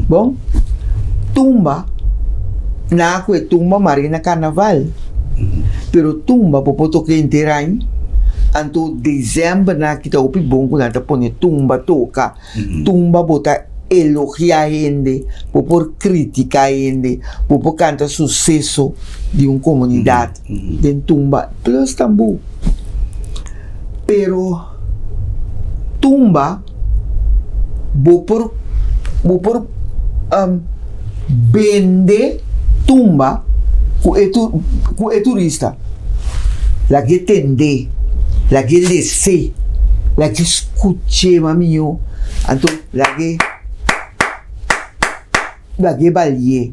Bom? Tumba, na que tumba marina carnaval. Pero tumba, por toque inteiro, anto dezembro na kita upi bom quando ata pone tumba toca. Tumba bota elogiar gente, por criticar gente, por cantar sucesso de uma comunidade. De tumba, plus tambu. Pero tumba por vende tumba com o turista, la que tende, la que lese, la que escuche mamio, anto la que valie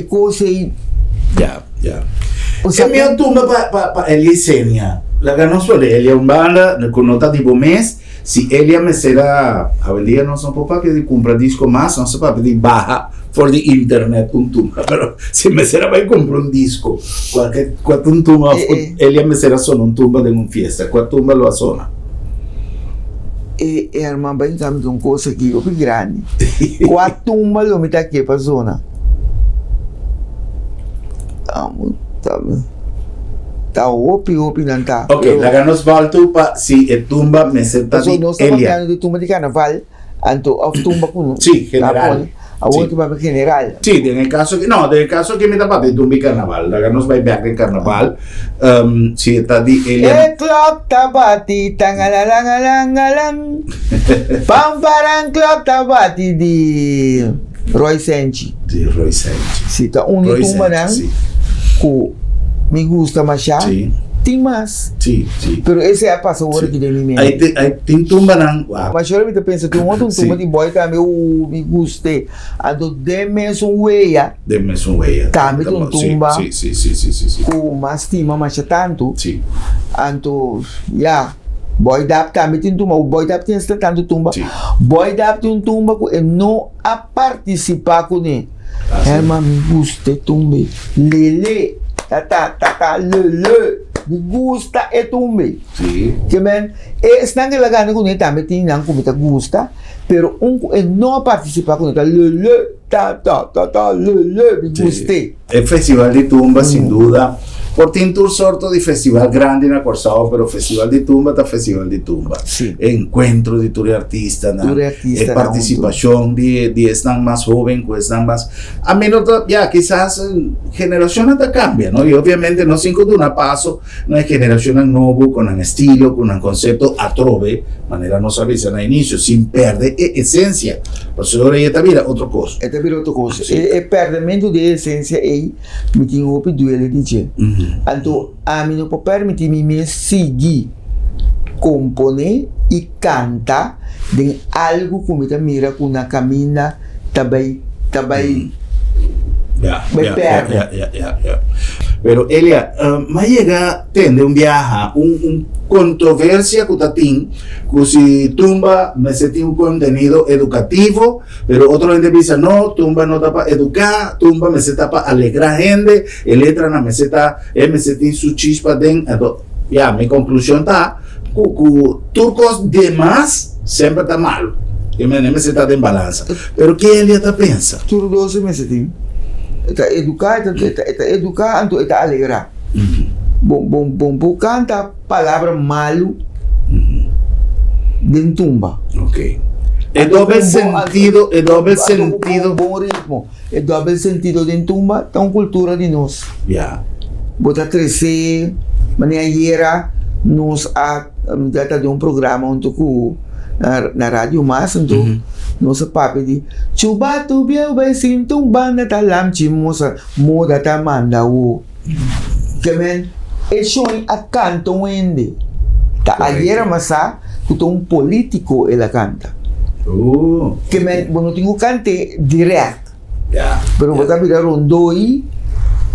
cosa ya o sea, minha tumba para Elisenia, la que nos suele Elia un banda con nota tipo mes. Si Elia me será a vendía no son papá que compra disco más, no se para pedir baja por the internet un tumba, pero si me será para comprar un disco, cuatro un tumba, Elia me será solo un tumba de un fiesta, cuatro tumba lo zona. Hermano, pensamos de una cosa que yo grande. Cuatro tumba lo meta aquí para zona. Tá opi nanta. Ok, la ganos volto pa si tumba me senta di no estamos hablando de tumba de carnaval, anto of tumba con sí, general. Sí. Tumba general. Sí, en el caso que me da de tumba de carnaval, la ganos vai back de carnaval, si está di Elia. El clock tabati tangalalangalangalang. Pamparan clock tabati di Roy Senchi. Di Roy Senchi. Si tá tumba nan. Ku me gusta más ya. Sí. Tem más. Sí. Pero ese é a passagora que de mim. Aí tem tumba não. Mas eu me penso que um outro tumba de boy também me guste. Ando demes um weia. Também tumba. Sim. Com mais tima mais tanto. Sim. Ando boy dap também tem tumba. O boy dap tem tanto tumba. Sim. Boy dap tem tumba que não a participar com ele. Herman me gusta tumbe. Lele. Lele. Me gusta tumbe. Sí. Que men, están lagando con esta también nan como te gusta, pero no participa con esta lele. Lele. Me gusta. El festival de tumba sin duda. Por tin tour sorto de festival grande na Corsao, pero festival de tumba está festival de tumba. Sí. Encuentro de tour artista, participación de están más joven, pues están más a menos ya quizás generación hasta cambia, ¿no? Y obviamente no cinco de una paso, no es generación nuevo con un estilo, con un concepto atrove, manera no sabéis al inicio, sin perder esencia. Por eso ahora ya mira otra cosa. Esta mira otra cosa. Sí. El perdimento de esencia ahí me tiene que duele DJ. Então, a mim não pode permitir me seguir, componer e cantar de algo como eu mira com na caminha também Ya. Pero Elia, mas llega tende un viaje, un controversia que tatín, que si tumba me sentí un contenido educativo, pero otro gente dice no, tumba no está para educar, tumba me está para alegrar gente, el letra no me está, me sentí su chispa dentro. Ya, mi conclusión está, turcos demás siempre está malo, y me está en balanza. Pero ¿qué Elia te piensa? Tudo 12 meses tem. Está educar, então está alegrar. Bom, canta palavra malo. de tumba. Ok. El doble sentido, el doble sentido. Bom ritmo. El doble sentido de tumba, está una cultura de nós. Ya. Bota 13, maneira nos a data de um programa onde na rádio mas onde nossa papi de chuba tu biel vai sim tumbanda talam chimosa moda ta manda o que men e showing a canto wende ta ayer masa que um político ela canta que men bueno tenho cante direto pero bota virar rondoi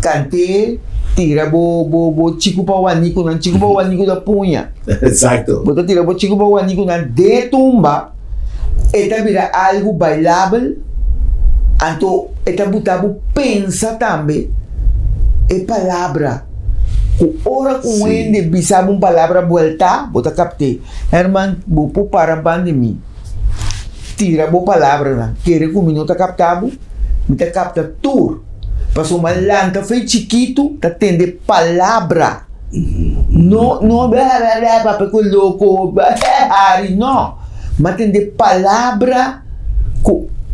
cante tira bo chico pawanico nan chico pawanico da punha. Exacto. Bota tira bo chico pawanico nan de tumba. Eta vira algo bailável. Anto eta botabo pensa também. É palavra. O hora com ende bisaba palavra volta, bota capte. Herman, bo para pandemia. Tira bo palavra nan. Quere com minuto captabo. Mita capta tour. Passou uma lanta, foi chiquito, tá tendo palavra. Não, papai com louco, não. Mas tem palavra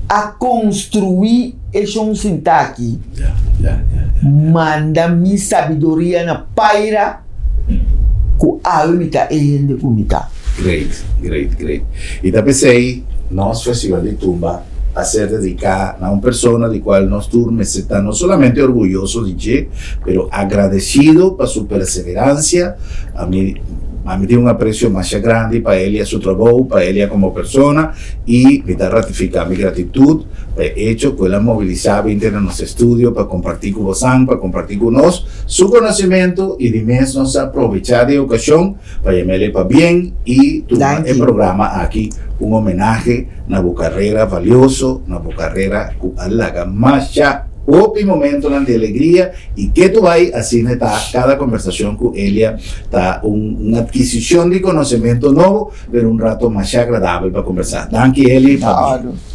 a construir esse um sintaxe. Manda-me sabedoria na paira com a unita e ele comita. Great. E também sei, nosso festival de tumba a ser dedicada a una persona de cual nos turme se está no solamente orgulloso de Che, pero agradecido por su perseverancia. A mí tiene un aprecio más grande para ella su trabajo, para ella como persona, y me da ratificar mi gratitud por el hecho que ella movilizaba en los estudios para compartir con vos, para compartir con nosotros su conocimiento y de mes nos aprovechar de ocasión para llamarle para bien y tomar el programa aquí un homenaje a tu carrera valioso, a tu carrera que halaga más ya un momento de alegría y que tú vas así está cada conversación con ella está una adquisición de conocimiento nuevo pero un rato más agradable para conversar. Danke Eli,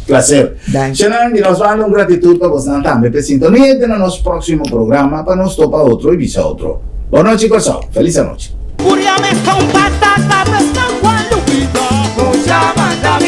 placer. Shannon, y nos van un gratitud para vos también per sintonía en nuestro próximo programa para nos topa otro y visa otro. Buenas noches, corazón. Feliz noche. Mucha manda